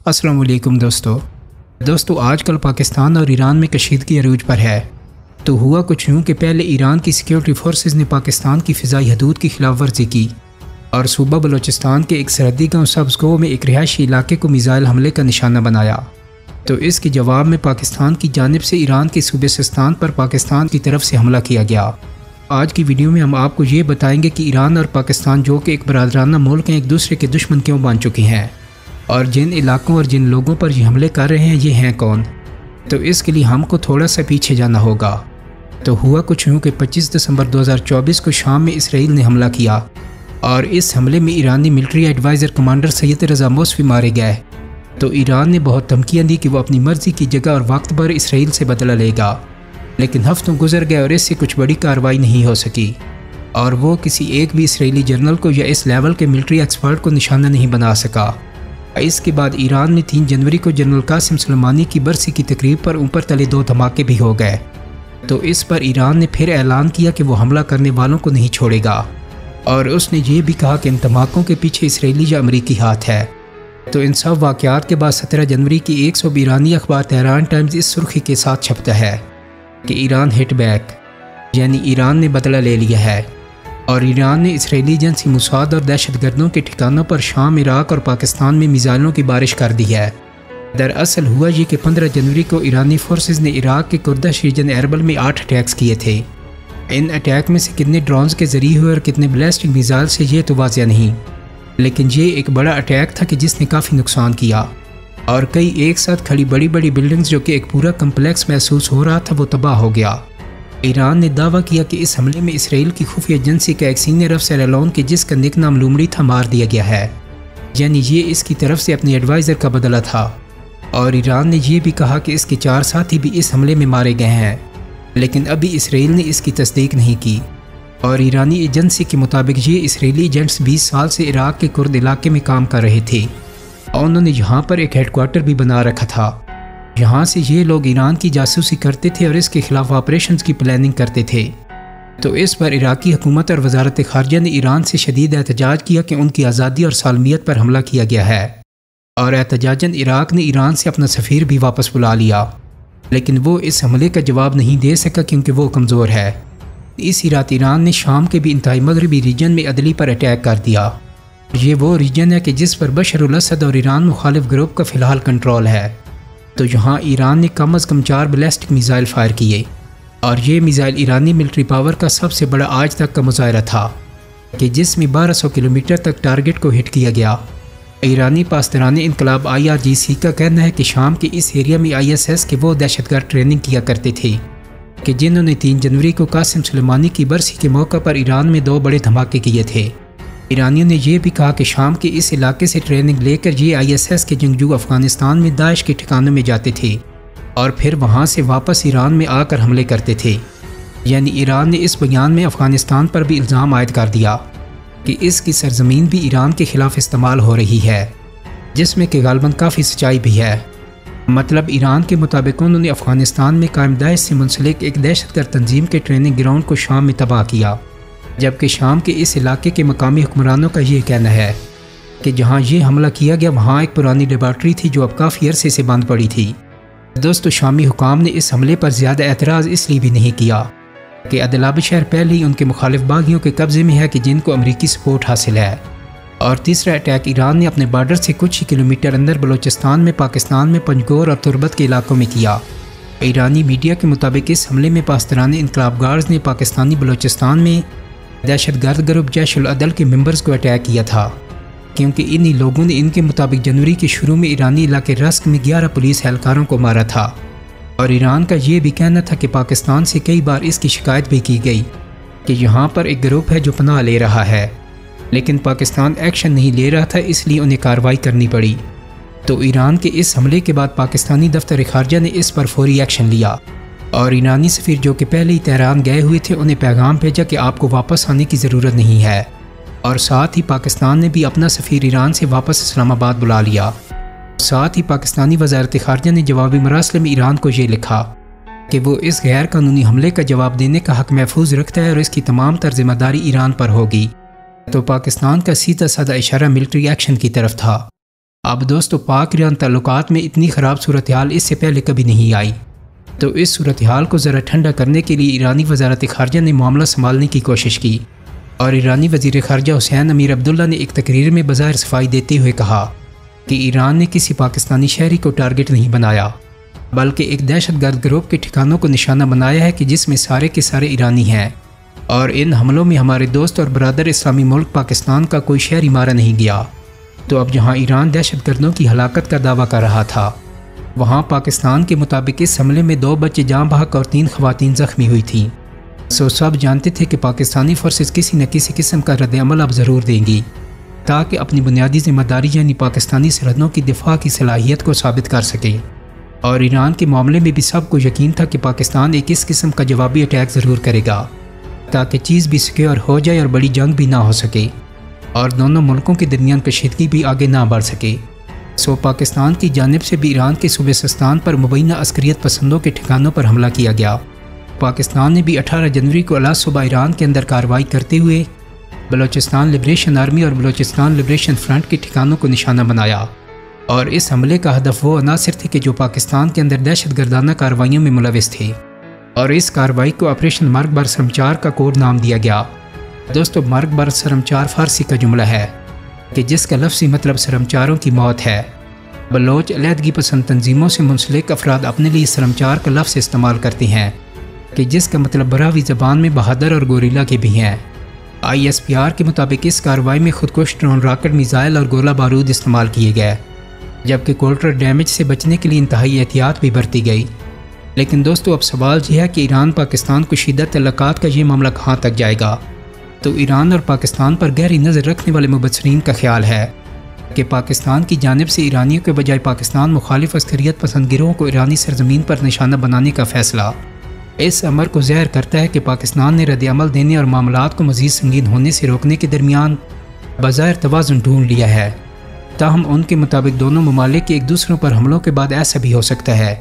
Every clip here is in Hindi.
अस्सलाम वालेकुम दोस्तों आजकल पाकिस्तान और ईरान में कशीदगी अरूज पर है। तो हुआ कुछ यूँ कि पहले ईरान की सिक्योरिटी फोर्सेस ने पाकिस्तान की फ़िज़ाई हदूद की खिलाफ वर्जी की और सूबा बलूचिस्तान के एक सरहदी गाँव सब्ज़गो में एक रिहायशी इलाके को मिसाइल हमले का निशाना बनाया। तो इसके जवाब में पाकिस्तान की जानिब से ईरान के सूबे सिस्तान पर पाकिस्तान की तरफ से हमला किया गया। आज की वीडियो में हम आपको ये बताएंगे कि ईरान और पाकिस्तान जो कि एक बरादराना मुल्क हैं, एक दूसरे के दुश्मन क्यों बन चुके हैं और जिन इलाकों और जिन लोगों पर ये हमले कर रहे हैं ये हैं कौन। तो इसके लिए हमको थोड़ा सा पीछे जाना होगा। तो हुआ कुछ यूँ कि 25 दिसंबर 2024 को शाम में इसराइल ने हमला किया और इस हमले में ईरानी मिलिट्री एडवाइज़र कमांडर सैयद रज़ा मौसवी मारे गए। तो ईरान ने बहुत धमकियाँ दी कि वो अपनी मर्ज़ी की जगह और वक्त पर इसराइल से बदला लेगा, लेकिन हफ्तों गुजर गए और इससे कुछ बड़ी कार्रवाई नहीं हो सकी और वो किसी एक भी इसराइली जनरल को या इस लेवल के मिलिट्री एक्सपर्ट को निशाना नहीं बना सका। इसके बाद ईरान में 3 जनवरी को जनरल कासिम सुलेमानी की बरसी की तकरीब पर ऊपर तले 2 धमाके भी हो गए। तो इस पर ईरान ने फिर ऐलान किया कि वो हमला करने वालों को नहीं छोड़ेगा और उसने ये भी कहा कि इन धमाकों के पीछे इसराइली या अमरीकी हाथ है। तो इन सब वाक़यात के बाद 17 जनवरी की एक सूबा ईरानी अखबार तेहरान टाइम्स इस सुर्खी के साथ छपता है कि ईरान हिट बैक, यानी ईरान ने बदला ले लिया है और ईरान ने इसराइली एजेंसी मुसाद और दहशतगर्दों के ठिकानों पर शाम, इराक और पाकिस्तान में मिसाइलों की बारिश कर दी है। दरअसल हुआ ये कि 15 जनवरी को ईरानी फोर्सेस ने इराक के कुर्दिश रीजन एरबिल में 8 अटैक्स किए थे। इन अटैक में से कितने ड्रोन्स के जरिए हुए और कितने बैलिस्टिक मिसाइल से ये तो वाज़िया नहीं, लेकिन ये एक बड़ा अटैक था कि जिसने काफ़ी नुकसान किया और कई एक साथ खड़ी बड़ी बड़ी बिल्डिंग्स जो कि एक पूरा कम्प्लेक्स महसूस हो रहा था वो तबाह हो गया। ईरान ने दावा किया कि इस हमले में इसराइल की खुफिया एजेंसी का एक सीनियर अफसर एलोन के जिसका निक नाम लुमड़ी था मार दिया गया है, यानी ये इसकी तरफ से अपने एडवाइज़र का बदला था। और ईरान ने यह भी कहा कि इसके 4 साथी भी इस हमले में मारे गए हैं, लेकिन अभी इसराइल ने इसकी तस्दीक नहीं की। और ईरानी एजेंसी के मुताबिक ये इसराइली एजेंट्स 20 साल से इराक के कुर्द इलाके में काम कर रहे थे और उन्होंने यहाँ पर एक हेडक्वार्टर भी बना रखा था। यहाँ से ये लोग ईरान की जासूसी करते थे और इसके खिलाफ ऑपरेशंस की प्लानिंग करते थे। तो इस पर इराकी हुकूमत और वजारत खारजा ने ईरान से शदीद एहतजाज किया कि उनकी आज़ादी और सालमियत पर हमला किया गया है और एहतजाजन इराक ने ईरान से अपना सफ़ीर भी वापस बुला लिया, लेकिन वो इस हमले का जवाब नहीं दे सका क्योंकि वो कमज़ोर है। इसी रात ईरान ने शाम के भी इंतहाई मगरबी रीजन में अदली पर अटैक कर दिया। ये वो रीजन है कि जिस पर बशर अल असद और ईरान मुखालिफ ग्रुप का फ़िलहाल कंट्रोल है। तो यहाँ ईरान ने कम अज़ कम 4 बैलिस्टिक मिसाइल फायर किए और ये मिसाइल ईरानी मिलिट्री पावर का सबसे बड़ा आज तक का मुजाहरा था कि जिसमें 1200 किलोमीटर तक टारगेट को हिट किया गया। ईरानी पासदाराने इनकलाब IRGC का कहना है कि शाम के इस एरिया में ISS के वो दहशतगर्द ट्रेनिंग किया करते थे कि जिन्होंने 3 जनवरी को कासिम सुलेमानी की बरसी के मौका पर ईरान में 2 बड़े धमाके किए थे। ईरानियों ने यह भी कहा कि शाम के इस इलाके से ट्रेनिंग लेकर ये ISS के जंगजू अफ़गानिस्तान में दाइश के ठिकानों में जाते थे और फिर वहाँ से वापस ईरान में आकर हमले करते थे। यानी ईरान ने इस बयान में अफ़गानिस्तान पर भी इल्ज़ाम आयद कर दिया कि इसकी सरजमीन भी ईरान के ख़िलाफ़ इस्तेमाल हो रही है, जिसमें कि गालबन काफ़ी सच्चाई भी है। मतलब ईरान के मुताबिक उन्होंने अफ़गानिस्तान में कायम दाइश से मुंसलिक एक दहशतगर्द तंजीम के ट्रेनिंग ग्राउंड को शाम में तबाह किया, जबकि शाम के इस इलाके के मकामी हुक्मरानों का ये कहना है कि जहाँ ये हमला किया गया वहाँ एक पुरानी लेबॉर्ट्री थी जो अब काफ़ी अरसे से बंद पड़ी थी। दोस्तों शामी हुकाम ने इस हमले पर ज़्यादा एतराज़ इसलिए भी नहीं किया कि अदलाब शहर पहले ही उनके मुखालिफ बागियों के कब्ज़े में है कि जिनको अमरीकी सपोर्ट हासिल है। और तीसरा अटैक ईरान ने अपने बार्डर से कुछ ही किलोमीटर अंदर बलूचिस्तान में पाकिस्तान में पंजगोर और तुर्बत के इलाकों में किया। ईरानी मीडिया के मुताबिक इस हमले में पासदाराने इनकलाब गार्ड्स ने पाकिस्तानी बलूचिस्तान में दहशतगर्द ग्रुप जैश उल अदल के मेंबर्स को अटैक किया था, क्योंकि इन्हीं लोगों ने इनके मुताबिक जनवरी के शुरू में ईरानी इलाके रस्क में 11 पुलिस एहलकारों को मारा था। और ईरान का ये भी कहना था कि पाकिस्तान से कई बार इसकी शिकायत भी की गई कि यहाँ पर एक ग्रुप है जो पनाह ले रहा है, लेकिन पाकिस्तान एक्शन नहीं ले रहा था, इसलिए उन्हें कार्रवाई करनी पड़ी। तो ईरान के इस हमले के बाद पाकिस्तानी दफ्तर खारजा ने इस पर फौरी एक्शन लिया और ईरानी सफ़ीर जो कि पहले ही तेहरान गए हुए थे उन्हें पैगाम भेजा कि आपको वापस आने की ज़रूरत नहीं है। और साथ ही पाकिस्तान ने भी अपना सफ़ीर ईरान से वापस इस्लामाबाद बुला लिया। साथ ही पाकिस्तानी वज़ारत खारजा ने जवाबी मरासले में ईरान को ये लिखा कि वो इस गैर कानूनी हमले का जवाब देने का हक़ महफूज रखता है और इसकी तमाम तर ज़िम्मेदारी ईरान पर होगी। तो पाकिस्तान का सीधा साधा इशारा मिलिट्री एक्शन की तरफ था। अब दोस्तों पाक ईरान ताल्लुकात में इतनी ख़राब सूरत हाल इससे पहले कभी नहीं आई। तो इस सूरत हाल को ज़रा ठंडा करने के लिए ईरानी वज़ारत ख़ारजा ने मामला संभालने की कोशिश की और ईरानी वज़ीर ख़ारजा हुसैन अमीर अब्दुल्ला ने एक तकरीर में बज़ाहिर सफाई देते हुए कहा कि ईरान ने किसी पाकिस्तानी शहरी को टारगेट नहीं बनाया, बल्कि एक दहशतगर्द ग्रुप के ठिकानों को निशाना बनाया है कि जिसमें सारे के सारे ईरानी हैं, और इन हमलों में हमारे दोस्त और बरादर इस्लामी मुल्क पाकिस्तान का कोई शहरी मारा नहीं गया। तो अब जहां ईरान दहशतगर्दों की हलाकत का दावा कर रहा था, वहां पाकिस्तान के मुताबिक इस हमले में 2 बच्चे जाँ बहक और 3 खवातीन ज़ख्मी हुई थीं। सो सब जानते थे कि पाकिस्तानी फोर्सेस किसी न किसी किस्म का रद्द-ए-अमल अब ज़रूर देंगी ताकि अपनी बुनियादी जिम्मेदारी यानी पाकिस्तानी सरहदों की दिफा की सलाहियत को साबित कर सकें। और ईरान के मामले में भी सबको यकीन था कि पाकिस्तान एक इस किस्म का जवाबी अटैक ज़रूर करेगा ताकि चीज़ भी सिक्योर हो जाए और बड़ी जंग भी ना हो सके और दोनों मुल्कों के दरमियान कशीदगी भी आगे ना बढ़ सके। सो पाकिस्तान की जानिब से भी ईरान के सूबे सिस्तान पर मुबैना अस्करियत पसंदों के ठिकानों पर हमला किया गया। पाकिस्तान ने भी 18 जनवरी को अला सुबह ईरान के अंदर कार्रवाई करते हुए बलोचिस्तान लिबरेशन आर्मी और बलोचिस्तान लिबरेशन फ्रंट के ठिकानों को निशाना बनाया। और इस हमले का हदफ वो अनासर थे कि जो पाकिस्तान के अंदर दहशतगर्दाना कार्रवाइयों में मुलविस थे, और इस कार्रवाई को ऑपरेशन मर्ग बर सरमचार का कोड नाम दिया गया। दोस्तों मर्ग बर सरमचार फारसी का जुमला है कि जिसका लफ्ज़ी मतलब सरमचारों की मौत है। बलोच अलहदगी पसंद तंजीमों से मुंसलिक अफराद अपने लिए सरमचार का लफ्ज़ इस्तेमाल करते हैं कि जिसका मतलब बरावी ज़बान में बहादुर और गोरिल्ला के भी हैं। ISPR के मुताबिक इस कार्रवाई में खुदकुश ड्रोन, रॉकेट, मिसाइल और गोला बारूद इस्तेमाल किए गए, जबकि कोल्टर डैमेज से बचने के लिए इंतहाई एहतियात भी बरती गई। लेकिन दोस्तों अब सवाल यह है कि ईरान पाकिस्तान कुशीदा तल्लुकात का ये मामला कहाँ तक जाएगा। तो ईरान और पाकिस्तान पर गहरी नज़र रखने वाले मुबस्सरीन का ख्याल है कि पाकिस्तान की जानिब से ईरानियों के बजाय पाकिस्तान मुखालिफ अस्करियत पसंद गिरोह को ईरानी सरजमीन पर निशाना बनाने का फैसला इस अमर को ज़ाहिर करता है कि पाकिस्तान ने रद्द-ए-अमल देने और मामलात को मज़ीद संगीन होने से रोकने के दरमियान बज़ाहिर तवाज़ुन ढूंढ लिया है। ताहम उनके मुताबिक दोनों ममालिक के एक दूसरों पर हमलों के बाद ऐसा भी हो सकता है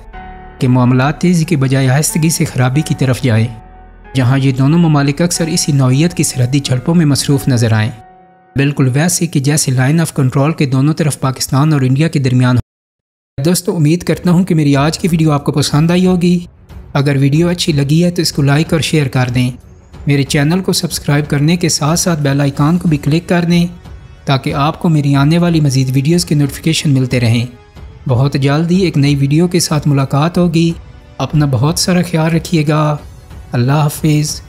कि मामलात तेज़ी के बजाय आहिस्तगी से ख़राबी की तरफ जाएँ, जहाँ ये दोनों ममालिक अक्सर इसी नौइयत की सरहदी झड़पों में मसरूफ़ नज़र आएँ, बिल्कुल वैसे कि जैसे लाइन ऑफ कंट्रोल के दोनों तरफ पाकिस्तान और इंडिया के दरमियान। दोस्तों उम्मीद करता हूँ कि मेरी आज की वीडियो आपको पसंद आई होगी। अगर वीडियो अच्छी लगी है तो इसको लाइक और शेयर कर दें। मेरे चैनल को सब्सक्राइब करने के साथ साथ बेल आइकन को भी क्लिक कर दें ताकि आपको मेरी आने वाली मज़ीद वीडियोस के नोटिफिकेशन मिलते रहें। बहुत जल्दी एक नई वीडियो के साथ मुलाकात होगी। अपना बहुत सारा ख्याल रखिएगा। अल्लाह हाफिज़।